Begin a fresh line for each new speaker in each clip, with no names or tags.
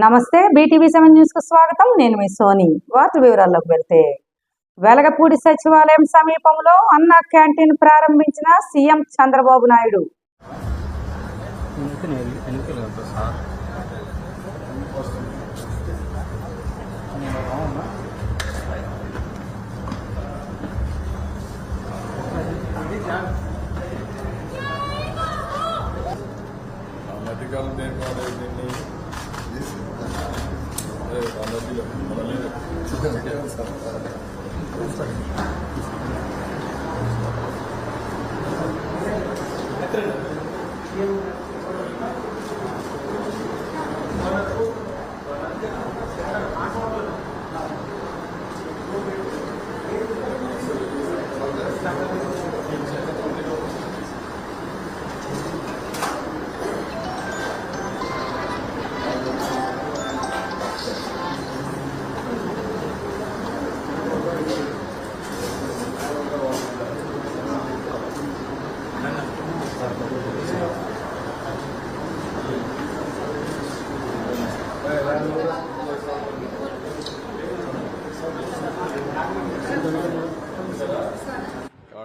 నమస్తే, BTV7 news కు స్వాగతం. నేను మీ సోని. వార్త వివరాల్లోకి వెళ్తే, వెలగపూడి సచివాలయం సమీపంలో అన్న క్యాంటీన్ ప్రారంభించిన సీఎం చంద్రబాబు నాయుడు.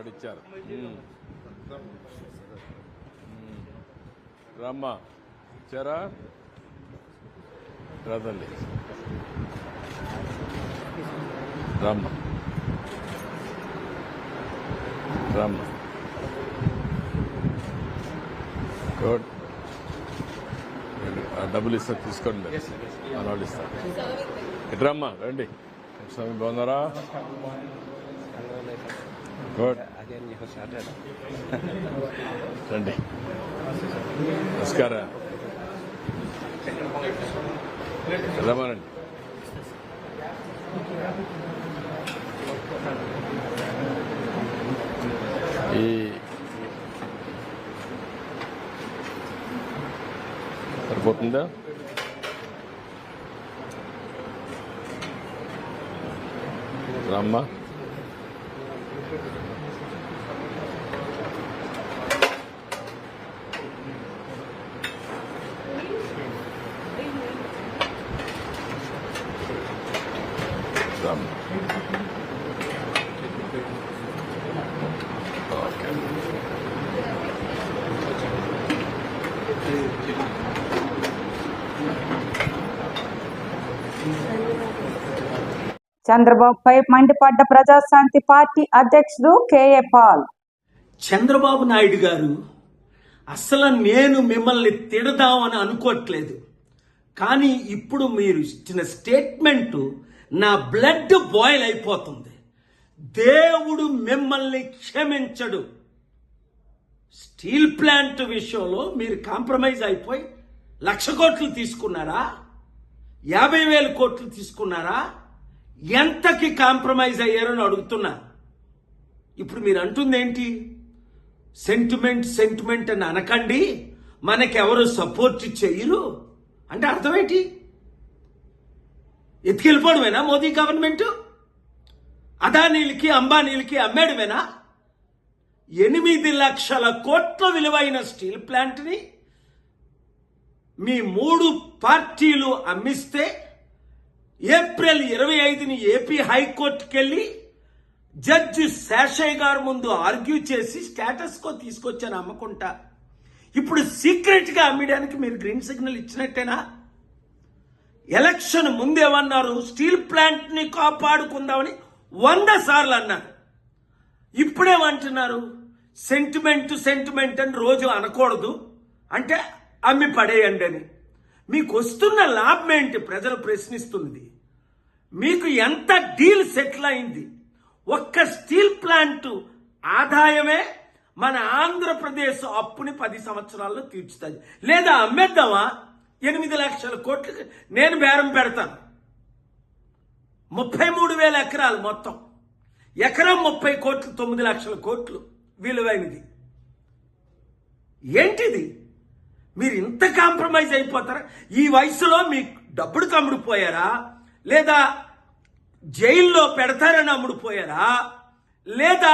ఇచ్చారు రమ్మా ఇచ్చారా రాదండి రమ్మ రమ్మ గుడ్ డబ్బులు ఇస్తారు తీసుకోండి వాళ్ళు ఇస్తారు ఇట్రమ్మా రండి స్వామి బాగున్నారా గుడ్ రండి నమస్కారం రమ్మానండి సరిపోతుందా రమ్మా
చంద్రబాబుపై మండిపడ్డ ప్రజాశాంతి పార్టీ అధ్యక్షుడు కేఏ పాల్.
చంద్రబాబు నాయుడు గారు, అసలు నేను మిమ్మల్ని తిడదామని అనుకోవట్లేదు, కానీ ఇప్పుడు మీరు ఇచ్చిన స్టేట్మెంట్ నా బ్లడ్ బాయిల్ అయిపోతుంది. దేవుడు మిమ్మల్ని క్షమించడు. స్టీల్ ప్లాంట్ విషయంలో మీరు కాంప్రమైజ్ అయిపోయి 1,00,000 కోట్లు తీసుకున్నారా, 50,000 కోట్లు తీసుకున్నారా, ఎంతకి కాంప్రమైజ్ అయ్యారని అడుగుతున్నా. ఇప్పుడు మీరు అంటుంది ఏంటి? సెంటిమెంట్ అని అనకండి, మనకెవరు సపోర్ట్ చేయరు అంటే అర్థమేంటి? ఎత్తుకెళ్ళిపోవడమేనా మోదీ గవర్నమెంట్? అదానీలకి అంబానీలకి అమ్మేయడమేనా? 8,00,000 కోట్ల విలువైన స్టీల్ ప్లాంట్ని మీ 3 పార్టీలు అమ్మిస్తే ఏప్రిల్ 25ని ఏపీ హైకోర్టుకి వెళ్ళి జడ్జి శేషయ్య గారు ముందు ఆర్గ్యూ చేసి స్టేటస్ కో తీసుకొచ్చాను అమ్మకుంటా. ఇప్పుడు సీక్రెట్ గా అమ్మడానికి మీరు గ్రీన్ సిగ్నల్ ఇచ్చినట్టేనా? ఎలక్షన్ ముందేమన్నారు? స్టీల్ ప్లాంట్ ని కాపాడుకుందామని 100 సార్లు అన్నారు. ఇప్పుడేమంటున్నారు? సెంటిమెంట్ అని రోజు అనకూడదు, అంటే అమ్మి పడేయండి అని. మీకు వస్తున్న లాభం ఏంటి? ప్రజలు ప్రశ్నిస్తుంది. మీకు ఎంత డీల్ సెటిల్ అయింది? ఒక్క స్టీల్ ప్లాంట్ ఆదాయమే మన ఆంధ్రప్రదేశ్ అప్పుని 10 సంవత్సరాల్లో తీర్చుతుంది. లేదా అమ్మేద్దామా? 8,00,000 కోట్లు నేను బేరం పెడతాను. 33,000 ఎకరాలు మొత్తం, ఎకరం 30 కోట్లు, 9,00,000 కోట్లు విలువైనది. ఏంటిది? మీరు ఇంత కాంప్రమైజ్ అయిపోతారా? ఈ వయసులో మీకు డబ్బుడు కమ్ముడిపోయారా, లేదా జైల్లో పెడతారని అమ్ముడుపోయారా, లేదా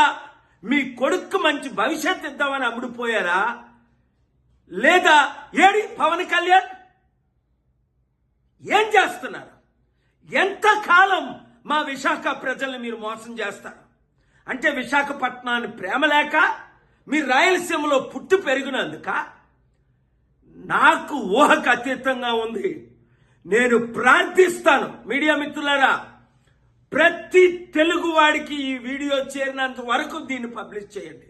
మీ కొడుకు మంచి భవిష్యత్తు ఇద్దామని అమ్ముడుపోయారా, లేదా ఏడి పవన్ కళ్యాణ్ ఏం చేస్తున్నారు? ఎంతకాలం మా విశాఖ ప్రజల్ని మీరు మోసం చేస్తారు? అంటే విశాఖపట్నాన్ని ప్రేమ లేక, మీరు రాయలసీమలో పుట్టి పెరిగినందుక? నాకు ఊహకు అతీతంగా ఉంది. నేను ప్రార్థిస్తాను, మీడియా మిత్రులారా, ప్రతి తెలుగు వాడికి ఈ వీడియో చేరినంత వరకు దీన్ని పబ్లిష్ చేయండి,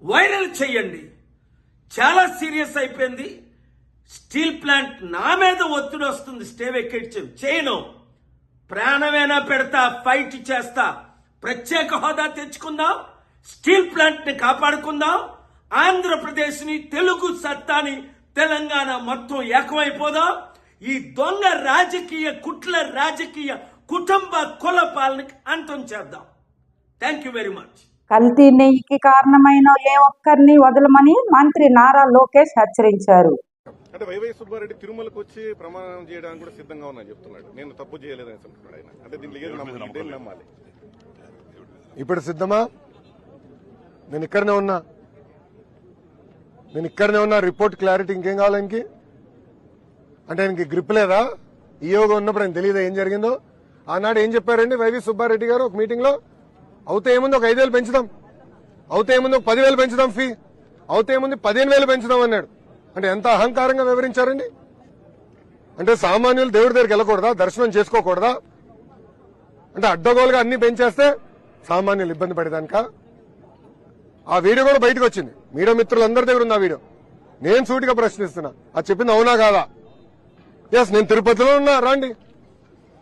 వైరల్ చేయండి. చాలా సీరియస్ అయిపోయింది. స్టీల్ ప్లాంట్ నా మీద ఒత్తిడి వస్తుంది, స్టే వెకేట్ చేయను. ప్రాణమైనా పెడతా, ఫైట్ చేస్తా. ప్రత్యేక హోదా తెచ్చుకుందాం, స్టీల్ ప్లాంట్ ని కాపాడుకుందాం, ఆంధ్రప్రదేశ్ని, తెలుగు సత్తాని, తెలంగాణ మొత్తం ఏకమైపోదాం. ఈ దొంగ రాజకీయ కుట్ల రాజకీయ కుటుంబ కుల పాలనకి అంతం చేద్దాం. Thank you very much.
కల్తీ నెయ్యికి కారణమైన ఏ ఒక్కరిని వదలమని మంత్రి నారా లోకేష్ హెచ్చరించారు.
అంటే వైవై సుబ్బారెడ్డి తిరుమలకు వచ్చి ప్రమాణం చేయడానికి కూడా సిద్ధంగా ఉన్నా చెప్తున్నాడు. నేను తప్పు చేయలేదని చెప్తున్నాడు ఆయన. అంటే దీంట్లో నమ్మాలి.
ఇప్పుడు సిద్ధమా? నేను ఇక్కడనే ఉన్నా. రిపోర్ట్ క్లారిటీ ఇంకేం కావాలి ఆయనకి? అంటే ఆయనకి గ్రిప్ లేదా? ఈయోగా ఉన్నప్పుడు ఆయన తెలియదా ఏం జరిగిందో? ఆనాడు ఏం చెప్పారండి వైవి సుబ్బారెడ్డి గారు ఒక మీటింగ్ లో? అవుతే ఏముంది ఒక 5,000 పెంచుదాం, అవుతే ఏముంది ఒక 10,000 పెంచుదాం ఫీ, అవుతే ఏముంది 15,000 పెంచుదాం అన్నాడు. అంటే ఎంత అహంకారంగా వివరించారండి. అంటే సామాన్యులు దేవుడి దగ్గరికి వెళ్ళకూడదా? దర్శనం చేసుకోకూడదా? అంటే అడ్డగోలుగా అన్ని పెంచేస్తే సామాన్యులు ఇబ్బంది పడేదానిక? ఆ వీడియో కూడా బయటకు వచ్చింది, మీడియా మిత్రులందరి దగ్గర ఉంది ఆ వీడియో. నేను సూటిగా ప్రశ్నిస్తున్నా, అది చెప్పింది అవునా కాదా? ఎస్, నేను తిరుపతిలో ఉన్నా, రండి.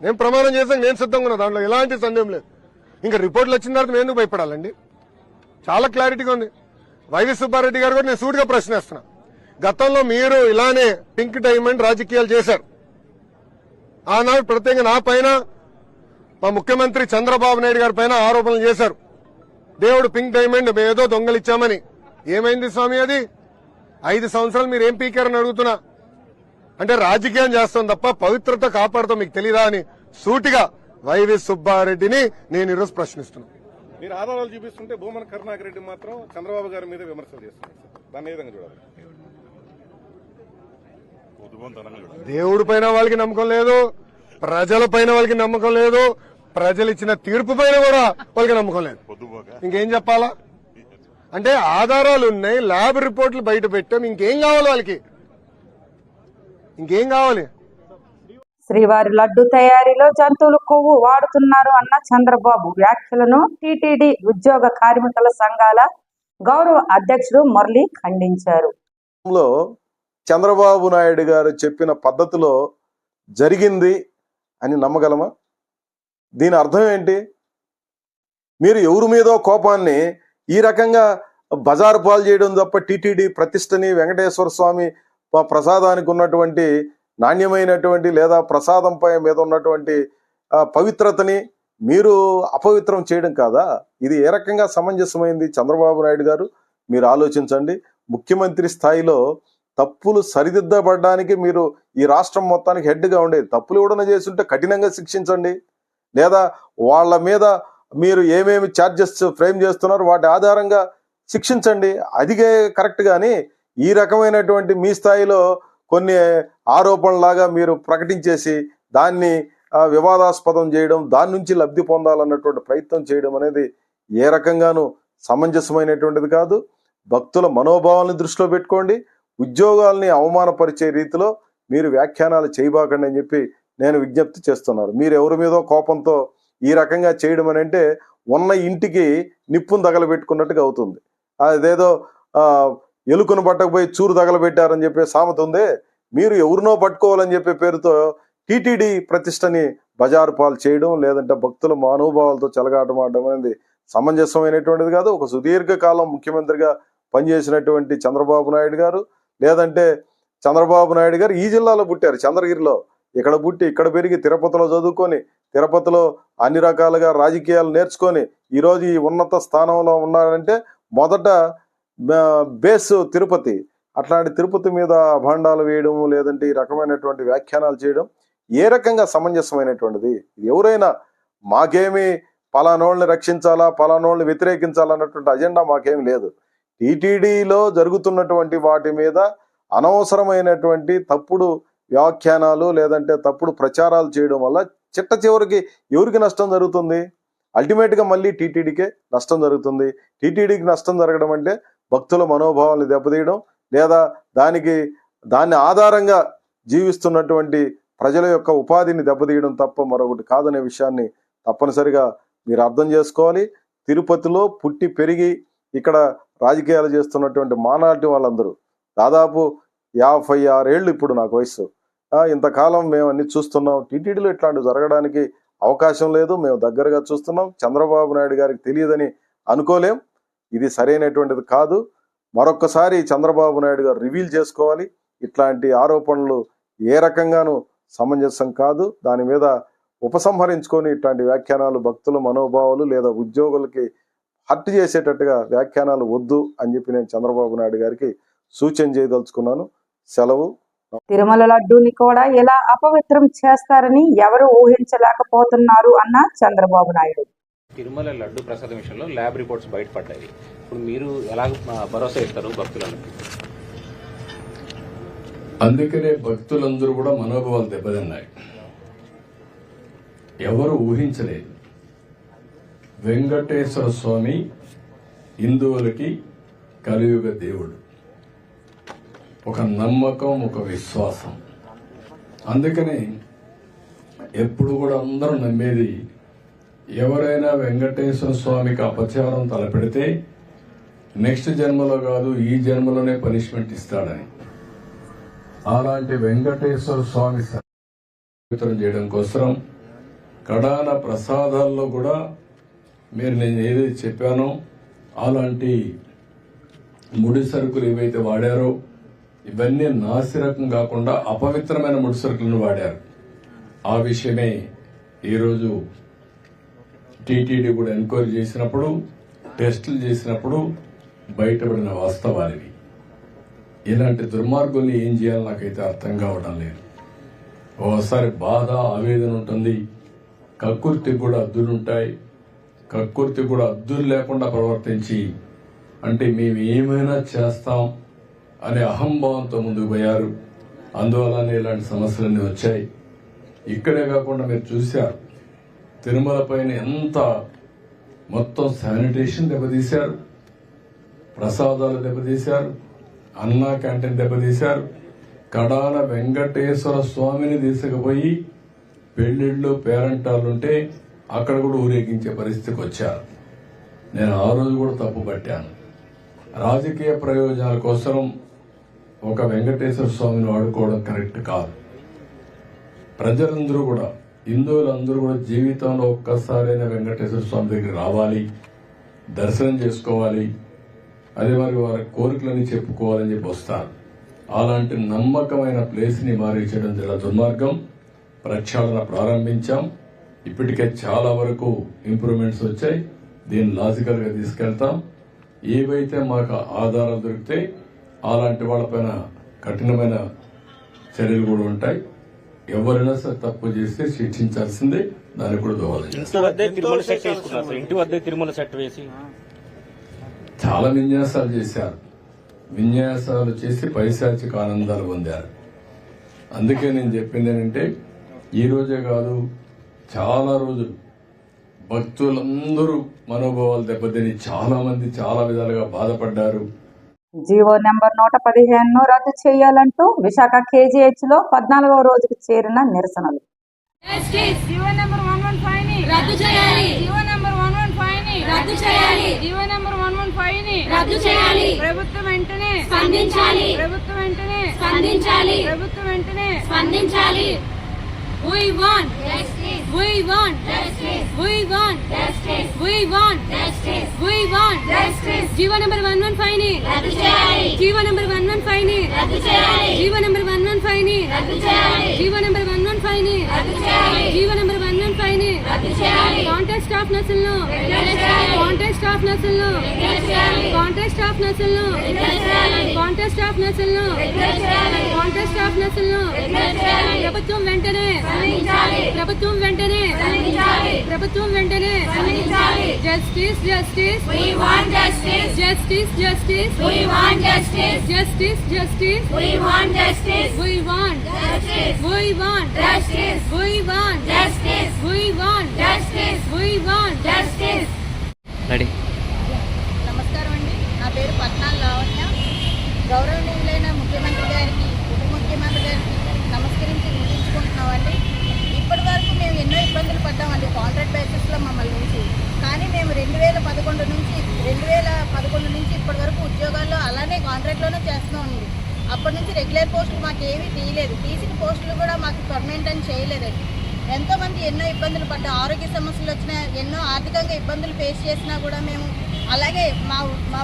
నేను ప్రమాణం చేశాను, నేను సిద్ధంగా ఉన్నా, దాంట్లో ఎలాంటి సందేహం లేదు. ఇంకా రిపోర్ట్లు వచ్చిన తర్వాత మేము ఎందుకు భయపడాలండి? చాలా క్లారిటీగా ఉంది. వైవి సుబ్బారెడ్డి గారు కూడా నేను సూటిగా ప్రశ్నిస్తున్నా. గతంలో మీరు ఇలానే పింక్ డైమండ్ రాజకీయాలు చేశారు. ఆనాడు ప్రత్యేకంగా నా పైన, మా ముఖ్యమంత్రి చంద్రబాబు నాయుడు గారి పైన ఆరోపణలు చేశారు. దేవుడు పింక్ డైమండ్ ఏదో దొంగలిచ్చామని. ఏమైంది స్వామి అది? 5 సంవత్సరాలు మీరు ఏం పీకారని అడుగుతున్నా. అంటే రాజకీయం చేస్తాం తప్ప పవిత్రత కాపాడుతాం మీకు తెలీదా అని సూటిగా వైవి సుబ్బారెడ్డిని నేను ఈరోజు ప్రశ్నిస్తున్నాను.
మీరు ఆధారాలు చూపిస్తుంటే భూమన కరుణాకర్ రెడ్డి మాత్రం చంద్రబాబు గారి మీద విమర్శలు చేస్తున్నారు. దాన్ని ఏ విధంగా చూడాలి?
దేవుడి పైన వాళ్ళకి నమ్మకం లేదు, ప్రజల పైన వాళ్ళకి నమ్మకం లేదు, ప్రజలు ఇచ్చిన తీర్పు పైన కూడా వాళ్ళకి నమ్మకం లేదు. ఇంకేం చెప్పాలా? అంటే ఆధారాలు ఉన్నాయి, ల్యాబ్ రిపోర్ట్లు బయట పెట్టాం, ఇంకేం కావాలి వాళ్ళకి? ఇంకేం కావాలి?
శ్రీవారి లడ్డు తయారీలో జంతువుల కొవ్వు వాడుతున్నారు అన్న చంద్రబాబు వ్యాఖ్యలను టీటీడీ ఉద్యోగ కార్మికుల సంఘాల గౌరవ అధ్యక్షుడు మురళి ఖండించారు.
చంద్రబాబు నాయుడు గారు చెప్పిన పద్ధతిలో జరిగింది అని నమ్మగలమా? దీని అర్థం ఏంటి? మీరు ఎవరి మీదో కోపాన్ని ఈ రకంగా బజారు పాలు చేయడం తప్ప టీటీడీ ప్రతిష్టని, వెంకటేశ్వర స్వామి ప్రసాదానికి ఉన్నటువంటి నాణ్యమైనటువంటి లేదా ప్రసాదంపై మీద ఉన్నటువంటి పవిత్రతని మీరు అపవిత్రం చేయడం కాదా? ఇది ఏ రకంగా సమంజసమైంది? చంద్రబాబు నాయుడు గారు, మీరు ఆలోచించండి. ముఖ్యమంత్రి స్థాయిలో తప్పులు సరిదిద్దబడడానికి మీరు ఈ రాష్ట్రం మొత్తానికి హెడ్గా ఉండేది. తప్పులు ఎవడన్నా చేస్తుంటే కఠినంగా శిక్షించండి, లేదా వాళ్ళ మీద మీరు ఏమేమి ఛార్జెస్ ఫ్రేమ్ చేస్తున్నారో వాటి ఆధారంగా శిక్షించండి. అదిగే కరెక్ట్. కానీ ఈ రకమైనటువంటి మీ స్థాయిలో కొన్ని ఆరోపణలాగా మీరు ప్రకటించేసి దాన్ని వివాదాస్పదం చేయడం, దాని నుంచి లబ్ధి పొందాలన్నటువంటి ప్రయత్నం చేయడం అనేది ఏ రకంగానూ సమంజసమైనటువంటిది కాదు. భక్తుల మనోభావాలను దృష్టిలో పెట్టుకోండి. ఉద్యోగాల్ని అవమానపరిచే రీతిలో మీరు వ్యాఖ్యానాలు చేయబాకండి అని చెప్పి నేను విజ్ఞప్తి చేస్తున్నాను. మీరు ఎవరి మీదో కోపంతో ఈ రకంగా చేయడం అని అంటే ఉన్న ఇంటికి నిప్పును తగలబెట్టుకున్నట్టుగా అవుతుంది. అదేదో ఎలుకను పట్టకపోయి చూరు తగలబెట్టారని చెప్పే సామెత ఉందే. మీరు ఎవరినో పట్టుకోవాలని చెప్పే పేరుతో టీటీడీ ప్రతిష్టని బజారు పాలు చేయడం, లేదంటే భక్తుల మనోభావాలతో చెలగాటమాడడం అనేది సమంజసమైనటువంటిది కాదు. ఒక సుదీర్ఘకాలం ముఖ్యమంత్రిగా పనిచేసినటువంటి చంద్రబాబు నాయుడు గారు, లేదంటే చంద్రబాబు నాయుడు గారు ఈ జిల్లాలో పుట్టారు, చంద్రగిరిలో. ఇక్కడ పుట్టి ఇక్కడ పెరిగి తిరుపతిలో చదువుకొని, తిరుపతిలో అన్ని రకాలుగా రాజకీయాలు నేర్చుకొని ఈరోజు ఈ ఉన్నత స్థానంలో ఉన్నారంటే మొదట బేస్ తిరుపతి. అట్లాంటి తిరుపతి మీద భాండాలు వేయడం, లేదంటే ఈ రకమైనటువంటి వ్యాఖ్యానాలు చేయడం ఏ రకంగా సమంజసమైనటువంటిది? ఎవరైనా మాకేమి పలానోళ్ళని రక్షించాలా, పలానోళ్ళని వ్యతిరేకించాలా అన్నటువంటి అజెండా మాకేమి లేదు. టీటీడీలో జరుగుతున్నటువంటి వాటి మీద అనవసరమైనటువంటి తప్పుడు వ్యాఖ్యానాలు లేదంటే తప్పుడు ప్రచారాలు చేయడం వల్ల చిట్ట చివరికి ఎవరికి నష్టం జరుగుతుంది? అల్టిమేట్గా మళ్ళీ టీటీడీకే నష్టం జరుగుతుంది. టీటీడీకి నష్టం జరగడం అంటే భక్తుల మనోభావాలను దెబ్బతీయడం, లేదా దాన్ని ఆధారంగా జీవిస్తున్నటువంటి ప్రజల యొక్క ఉపాధిని దెబ్బతీయడం తప్ప మరొకటి కాదనే విషయాన్ని తప్పనిసరిగా మీరు అర్థం చేసుకోవాలి. తిరుపతిలో పుట్టి పెరిగి ఇక్కడ రాజకీయాలు చేస్తున్నటువంటి మానాటి వాళ్ళందరూ దాదాపు 56 ఏళ్ళు ఇప్పుడు నాకు వయసు. ఇంతకాలం మేము అన్ని చూస్తున్నాం. టీటీడీలో ఇట్లాంటివి జరగడానికి అవకాశం లేదు. మేము దగ్గరగా చూస్తున్నాం. చంద్రబాబు నాయుడు గారికి తెలియదని అనుకోలేం. ఇది సరైనటువంటిది కాదు. మరొక్కసారి చంద్రబాబు నాయుడు గారు రివీల్ చేసుకోవాలి. ఇట్లాంటి ఆరోపణలు ఏ రకంగానూ సమంజసం కాదు. దాని మీద ఉపసంహరించుకొని ఇట్లాంటి వ్యాఖ్యానాలు భక్తుల మనోభావాలు లేదా ఉద్యోగులకి హర్ట్ చేసేటట్టుగా వ్యాఖ్యానాలు వద్దు అని చెప్పి నేను చంద్రబాబు నాయుడు గారికి సూచన చేయదలుచుకున్నాను. సెలవు.
తిరుమల లడ్డూని కూడా ఇలా అపవిత్రం చేస్తారని ఎవరు ఊహించలేకపోతున్నారు అన్న చంద్రబాబు నాయుడు.
తిరుమల లడ్డు ప్రసాదం విషయంలో ల్యాబ్ రిపోర్ట్స్ బయటపడ్డాయి. ఇప్పుడు మీరు ఎలా భరోసా ఇస్తారు భక్తులను?
అందుకనే భక్తులందరూ కూడా మనోభావాలు దెబ్బతిన్నాయి. ఎవరు ఊహించలేదు. వెంకటేశ్వర స్వామి హిందువులకి కలియుగ దేవుడు. ఒక నమ్మకం, ఒక విశ్వాసం. అందుకని ఎప్పుడు కూడా అందరూ నమ్మేది, ఎవరైనా వెంకటేశ్వర స్వామికి అపచారం తలపెడితే నెక్స్ట్ జన్మలో కాదు ఈ జన్మలోనే పనిష్మెంట్ ఇస్తాడని. అలాంటి వెంకటేశ్వర స్వామి పవిత్రం చేయడం కోసం కడాన ప్రసాదాల్లో కూడా మీరు నేను ఏదైతే చెప్పానో అలాంటి ముడి సరుకులు ఏవైతే వాడారో ఇవన్నీ నాసిరకం కాకుండా అపవిత్రమైన ముడి సరుకులను వాడారు. ఆ విషయమే ఈరోజు టీటీడీ కూడా ఎంక్వైరీ చేసినప్పుడు, టెస్టులు చేసినప్పుడు బయటపడిన వాస్తవాలివి. ఇలాంటి దుర్మార్గుల్ని ఏం చేయాలో నాకైతే అర్థం కావడం లేదు. ఓసారి బాధ, ఆవేదన ఉంటుంది. కక్కుర్తికి కూడా అద్దులుంటాయి. కక్కుర్తి కూడా అద్దులు లేకుండా ప్రవర్తించి అంటే మేము ఏమైనా చేస్తాం అనే అహంభావంతో ముందుకు పోయారు. అందువల్లనే ఇలాంటి సమస్యలన్నీ వచ్చాయి. ఇక్కడే కాకుండా మీరు చూశారు తిరుమల పైన ఎంత మొత్తం శానిటేషన్ దెబ్బతీశారు, ప్రసాదాలు దెబ్బతీశారు, అన్నా క్యాంటీన్ దెబ్బతీశారు. కడాన వెంకటేశ్వర స్వామిని తీసుకుపోయి పెళ్లిళ్ళు పేరంటాలుంటే అక్కడ కూడా ఊరేగించే పరిస్థితికి వచ్చారు. నేను ఆ రోజు కూడా తప్పు పట్టాను. రాజకీయ ప్రయోజనాల కోసం ఒక వెంకటేశ్వర స్వామిని వాడుకోవడం కరెక్ట్ కాదు. ప్రజలందరూ కూడా, హిందువులందరూ కూడా జీవితంలో ఒక్కసారైనా వెంకటేశ్వర స్వామి దగ్గర రావాలి, దర్శనం చేసుకోవాలి, అదే మరి వారి కోరికలని చెప్పుకోవాలని చెప్పి వస్తారు. అలాంటి నమ్మకమైన ప్లేస్ ని మారించడం చాలా దుర్మార్గం. ప్రక్షాళన ప్రారంభించాం. ఇప్పటికే చాలా వరకు ఇంప్రూవ్మెంట్స్ వచ్చాయి. దీన్ని లాజికల్ గా తీసుకెళ్తాం. ఏవైతే మాకు ఆధారాలు దొరికితే అలాంటి వాళ్ళపైన కఠినమైన చర్యలు కూడా ఉంటాయి. ఎవరైనా సరే తప్పు చేస్తే శిక్షించాల్సిందే. దానికి కూడా దోహదం.
ఇంటి వద్ద తిరుమల సెట్ వేసి
చాలా విన్యాసాలు చేశారు. విన్యాసాలు చేసి పైశాచిక ఆనందాలు పొందారు. అందుకే నేను చెప్పింది ఏంటంటే ఈ రోజే కాదు, చాలా రోజులు భక్తులందరూ మనోభావాలు దెబ్బతిని చాలా మంది చాలా విధాలుగా బాధపడ్డారు.
జీవో నెంబర్ 115ను రద్దు చేయాలంటూ విశాఖ KGH లో 14వ రోజుకు చేరిన నిరసనలు.
జీవో నెంబర్ 115 ని రద్దు చేయాలి. జీవో నెంబర్ 115 ని రద్దు చేయాలి. జీవో నెంబర్ 115 ని రద్దు చేయాలి. ప్రభుత్వం వెంటనే స్పందించాలి. ప్రభుత్వం వెంటనే స్పందించాలి. ప్రభుత్వం వెంటనే స్పందించాలి. We want justice. We want justice. We want justice. We want justice. We want justice. GO number 115 ని రద్దు చేయాలి. జీవో నెంబర్ 115 ని రద్దు చేయాలి. జీవో నెంబర్ 115 ని రద్దు చేయాలి. జీవో నెంబర్ 115 ని రద్దు చేయాలి. జీవో నెంబర్ 115 ని రద్దు చేయాలి. కాంట్రాక్ట్ స్టాఫ్ నర్సులను కాంట్రాక్ట్ స్టాఫ్ నర్సులను కాంట్రాక్ట్ స్టాఫ్ నర్సులను కాంట్రాక్ట్ స్టాఫ్ నర్సులను కాంట్రాక్ట్ స్టాఫ్ నర్సులను ప్రభుత్వం వెంటనే ప్రభుత్వం వెంటనే ప్రభుత్వం వెంటనే justice justice justice Justice, justice. We want justice. Justice, justice. We want justice. We want justice. We want justice. We want justice. We want justice. We want justice.
Ready.
నమస్కారం అండి. నా పేరు పట్నాల లావణ్య. గౌరవనీయులైన ముఖ్యమంత్రి గారికి, ఉప ముఖ్యమంత్రి గారికి నమస్కరించి వినియోగించుకుంటున్నామండి. ఇప్పటి వరకు మేము ఎన్నో ఇబ్బందులు పడ్డామండి కాంట్రాక్ట్ బేసిస్లో మమ్మల్ని నుంచి. కానీ మేము 2011 నుంచి ఇప్పటి వరకు ఉద్యోగాల్లో అలానే కాంట్రాక్ట్లోనే చేస్తున్నామండి. అప్పటి నుంచి రెగ్యులర్ పోస్టులు మాకు ఏమీ తీయలేదు. తీసిన పోస్టులు కూడా మాకు పర్మనెంట్ అని చేయలేదండి. ఎంతోమంది ఎన్నో ఇబ్బందులు పడ్డా, ఆరోగ్య సమస్యలు వచ్చినా, ఎన్నో ఆర్థికంగా ఇబ్బందులు ఫేస్ చేసినా కూడా మేము అలాగే మా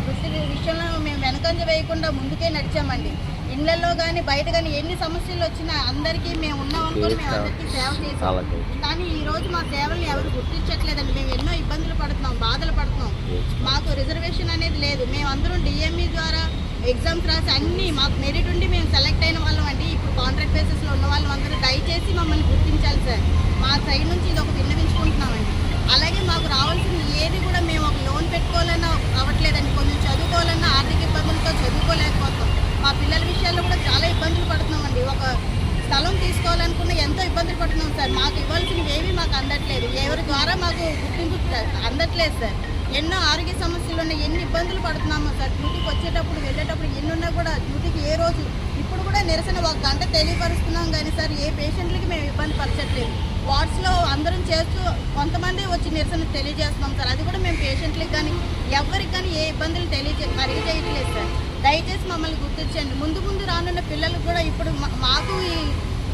వృత్తి విషయంలో మేము వెనకంజ వేయకుండా ముందుకే నడిచామండి. ఇళ్లలో కానీ బయట కానీ ఎన్ని సమస్యలు వచ్చినా అందరికీ మేము ఉన్నామనుకొని మేము అందరికీ సేవ చేసాం. కానీ ఈరోజు మా సేవల్ని ఎవరు గుర్తించట్లేదండి. మేము ఎన్నో ఇబ్బందులు పడుతున్నాం, బాధలు పడుతున్నాం. మాకు రిజర్వేషన్ అనేది లేదు. మేమందరం డిఎంఈ ద్వారా ఎగ్జామ్స్ రాసి అన్నీ మాకు మెరిట్ ఉండి మేము సెలెక్ట్ అయిన వాళ్ళం అండి. ఇప్పుడు కాంట్రాక్ట్ బేసిస్లో ఉన్న వాళ్ళం అందరూ దయచేసి మమ్మల్ని గుర్తించాలి సార్. మా సైడ్ నుంచి ఇది ఒక విన్నవించుకుంటున్నామండి. అలాగే మాకు రావాల్సింది ఏది కూడా మేము ఒక లోన్ పెట్టుకోవాలన్నా అవ్వట్లేదండి. కొంచెం చదువుకోవాలన్నా ఆర్థిక ఇబ్బందులతో చదువుకోలేకపోతాం. మా పిల్లల విషయాల్లో కూడా చాలా ఇబ్బందులు పడుతున్నామండి. ఒక స్థలం తీసుకోవాలనుకున్న ఎంతో ఇబ్బందులు పడుతున్నాం సార్. మాకు ఇవ్వాల్సినవి ఏమీ మాకు అందట్లేదు. ఎవరి ద్వారా మాకు గుర్తింపు అందట్లేదు సార్. ఎన్నో ఆరోగ్య సమస్యలు ఉన్నాయి, ఎన్ని ఇబ్బందులు పడుతున్నామో సార్. డ్యూటీకి వచ్చేటప్పుడు వెళ్ళేటప్పుడు ఎన్ని ఉన్నా కూడా డ్యూటీకి ఏ రోజు ఇప్పుడు కూడా నిరసన 1 గంట తెలియపరుస్తున్నాం కానీ సార్ ఏ పేషెంట్లకి మేము ఇబ్బంది పరచట్లేదు. వార్డ్స్లో అందరం చేస్తూ కొంతమంది వచ్చి నిరసన తెలియజేస్తున్నాం సార్. అది కూడా మేము పేషెంట్లకి కానీ ఎవరికి కానీ ఏ ఇబ్బందులు తెలియజేయట్లేదు సార్. దయచేసి మమ్మల్ని గుర్తించండి. ముందు రానున్న పిల్లలకు కూడా ఇప్పుడు మాకు ఈ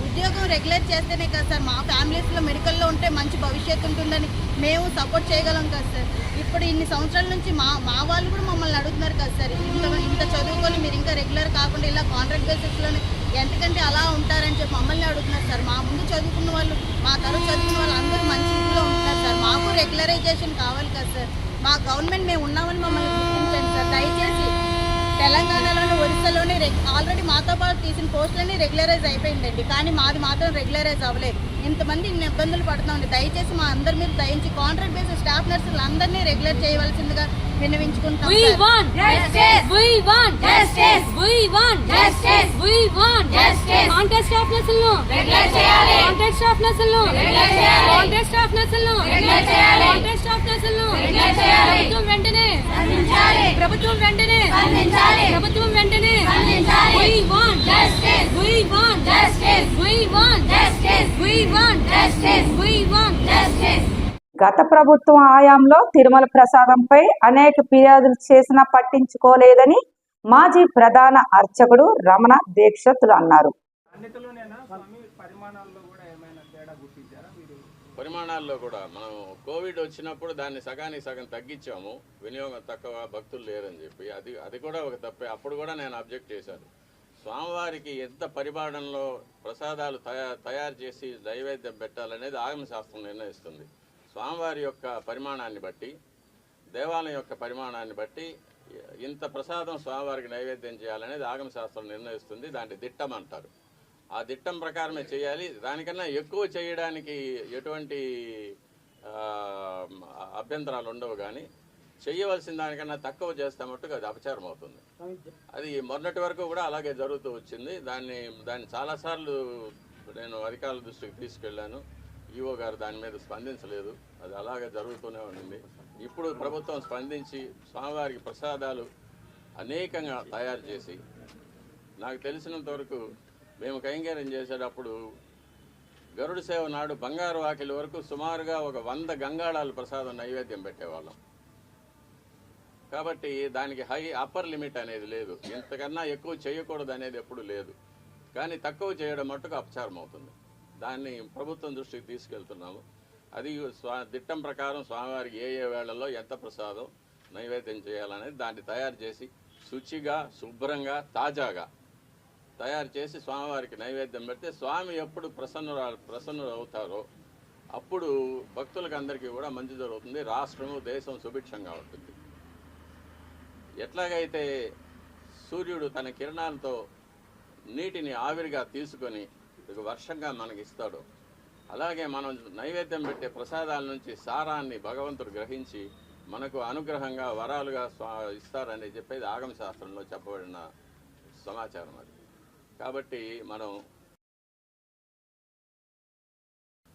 ఉద్యోగం రెగ్యులర్ చేస్తేనే కదా సార్ మా ఫ్యామిలీస్లో మెడికల్లో ఉంటే మంచి భవిష్యత్తు ఉంటుందని మేము సపోర్ట్ చేయగలం కదా సార్. ఇప్పుడు ఇన్ని సంవత్సరాల నుంచి మా వాళ్ళు కూడా మమ్మల్ని అడుగుతున్నారు కదా సార్. ఇంత చదువుకొని మీరు ఇంకా రెగ్యులర్ కాకుండా ఇలా కాంట్రాక్ట్ బేసిస్లోనే ఎంతకంటే అలా ఉంటారని చెప్పి మమ్మల్ని అడుగుతున్నారు సార్. మా ముందు చదువుకున్న వాళ్ళు, మా తర్వాత చదువుకున్న వాళ్ళు అందరూ మంచి ఇంట్లో ఉంటున్నారు సార్. మాకు రెగ్యులరైజేషన్ కావాలి కదా సార్. మా గవర్నమెంట్ మేము ఉన్నామని మమ్మల్ని గుర్తించండి సార్. దయచేసి తెలంగాణలోని, ఒరిస్సాలోని ఆల్రెడీ మాతో పాటు తీసిన పోస్టులన్నీ రెగ్యులరైజ్ అయిపోయిందండి. కానీ మాది మాత్రం రెగ్యులరైజ్ అవ్వలేదు. ఇంతమంది ఇన్ని ఇబ్బందులు పడుతున్నామండి. దయచేసి మా అందరి మీద దయించి కాంట్రాక్ట్ బేసిస్ స్టాఫ్ నర్సులు అందరినీ రెగ్యులర్ చేయవలసిందిగా విన్నవించుకుంటాం.
ప్రభుత్వం వెంటనే ప్రభుత్వం వెంటనే we want justice, we want justice, we want justice, we want justice, we want justice.
గత ప్రభుత్వం హయాంలో తిరుమల ప్రసాదంపై అనేక ఫిర్యాదులు చేసినా పట్టించుకోలేదని మాజీ ప్రధాన అర్చకుడు రమణ దీక్షితులు అన్నారు.
పరిమాణాల్లో కూడా మనం కోవిడ్ వచ్చినప్పుడు దాన్ని సగానికి సగం తగ్గించాము, వినియోగం తక్కువ, భక్తులు లేరని చెప్పి. అది కూడా ఒక తప్పే. అప్పుడు కూడా నేను అబ్జెక్ట్ చేశాను. స్వామివారికి ఎంత పరిమాణంలో ప్రసాదాలు తయారు చేసి నైవేద్యం పెట్టాలనేది ఆగమ శాస్త్రం నిర్ణయిస్తుంది. స్వామివారి యొక్క పరిమాణాన్ని బట్టి, దేవాలయం యొక్క పరిమాణాన్ని బట్టి ఇంత ప్రసాదం స్వామివారికి నైవేద్యం చేయాలనేది ఆగమ శాస్త్రం నిర్ణయిస్తుంది. దాన్ని దిట్టం అంటారు. ఆ దిట్టం ప్రకారమే చేయాలి. దానికన్నా ఎక్కువ చేయడానికి ఎటువంటి అభ్యంతరాలు ఉండవు. కానీ చేయవలసిన దానికన్నా తక్కువ చేస్తే మట్టుకు అది అపచారం అవుతుంది. అది మొన్నటి వరకు కూడా అలాగే జరుగుతూ వచ్చింది. దాన్ని చాలాసార్లు నేను అధికారుల దృష్టికి తీసుకెళ్లాను. ఈఓ గారు దాని మీద స్పందించలేదు. అది అలాగే జరుగుతూనే ఉండింది. ఇప్పుడు ప్రభుత్వం స్పందించి స్వామివారికి ప్రసాదాలు అనేకంగా తయారు చేసి, నాకు తెలిసినంత వరకు మేము కైంకర్యం చేసేటప్పుడు గరుడ సేవ నాడు బంగారు వాకిలి వరకు సుమారుగా ఒక 100 గంగాళాలు ప్రసాదం నైవేద్యం పెట్టేవాళ్ళం. కాబట్టి దానికి అప్పర్ లిమిట్ అనేది లేదు. ఇంతకన్నా ఎక్కువ చేయకూడదు అనేది ఎప్పుడు లేదు. కానీ తక్కువ చేయడం మట్టుకు అపచారం అవుతుంది. దాన్ని ప్రభుత్వం దృష్టికి తీసుకెళ్తున్నాము. అది దిట్టం ప్రకారం స్వామివారికి ఏ వేళల్లో ఎంత ప్రసాదం నైవేద్యం చేయాలనేది దాన్ని తయారు చేసి శుచిగా, శుభ్రంగా, తాజాగా తయారు చేసి స్వామివారికి నైవేద్యం పెడితే స్వామి ఎప్పుడు ప్రసన్నులు అవుతారో అప్పుడు భక్తులకు అందరికీ కూడా మంచి జరుగుతుంది. రాష్ట్రము, దేశం సుభిక్షంగా ఉంటుంది. ఎట్లాగైతే సూర్యుడు తన కిరణాలతో నీటిని ఆవిరిగా తీసుకొని వర్షంగా మనకి ఇస్తాడో, అలాగే మనం నైవేద్యం పెట్టే ప్రసాదాల నుంచి సారాన్ని భగవంతుడు గ్రహించి మనకు అనుగ్రహంగా వరాలుగా ఇస్తారని చెప్పేది ఆగమ శాస్త్రంలో చెప్పబడిన సమాచారం అది. కాబట్టి మనం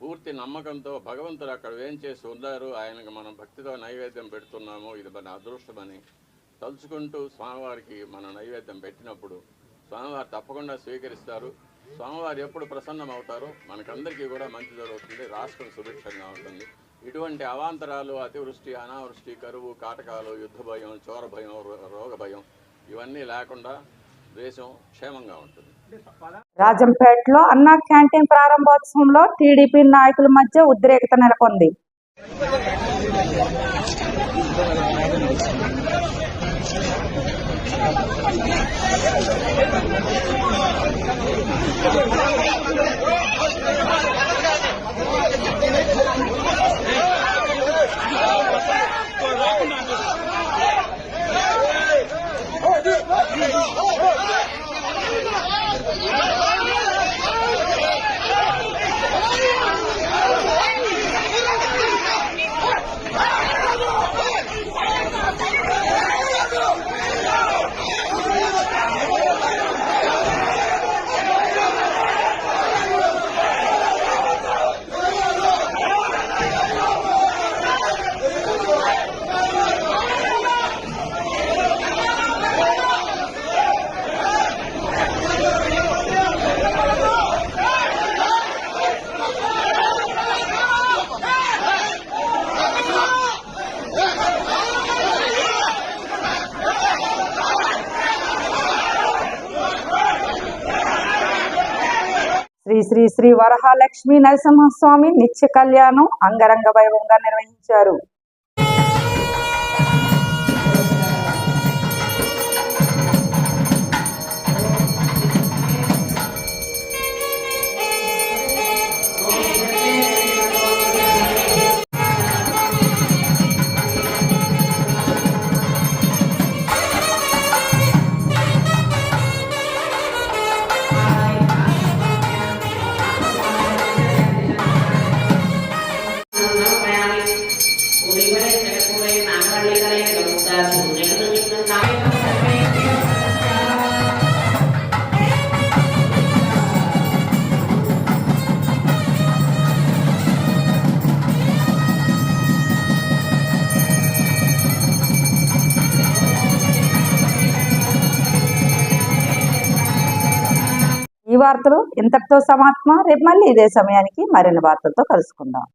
పూర్తి నమ్మకంతో భగవంతుడు అక్కడ ఏం చేసి ఉన్నారు, ఆయనకు మనం భక్తితో నైవేద్యం పెడుతున్నాము, ఇది మన అదృష్టమని తలుచుకుంటూ స్వామివారికి మనం నైవేద్యం పెట్టినప్పుడు స్వామివారు తప్పకుండా స్వీకరిస్తారు. స్వామివారు ఎప్పుడు ప్రసన్నం అవుతారో మనకందరికీ కూడా మంచి జరుగుతుంది, రాష్ట్రం సుభిక్షంగా ఉంటుంది. ఇటువంటి అవాంతరాలు, అతివృష్టి, అనావృష్టి, కరువు, కాటకాలు, యుద్ధ భయం, చోర భయం, రోగ భయం ఇవన్నీ లేకుండా దేశం క్షేమంగా ఉంటుంది.
రాజంపేటలో అన్నా క్యాంటీన్ ప్రారంభోత్సవంలో టీడీపీ నాయకుల మధ్య ఉద్రేకత నెలకొంది. శ్రీ శ్రీ శ్రీ వరహాలక్ష్మి నరసింహస్వామి నిత్య కళ్యాణం అంగరంగ వైభవంగా నిర్వహించారు. ఈ వార్తలు ఇంతటితో సమాప్తం. రేపు మళ్ళీ ఇదే సమయానికి మరిన్ని వార్తలతో కలుసుకుందాం.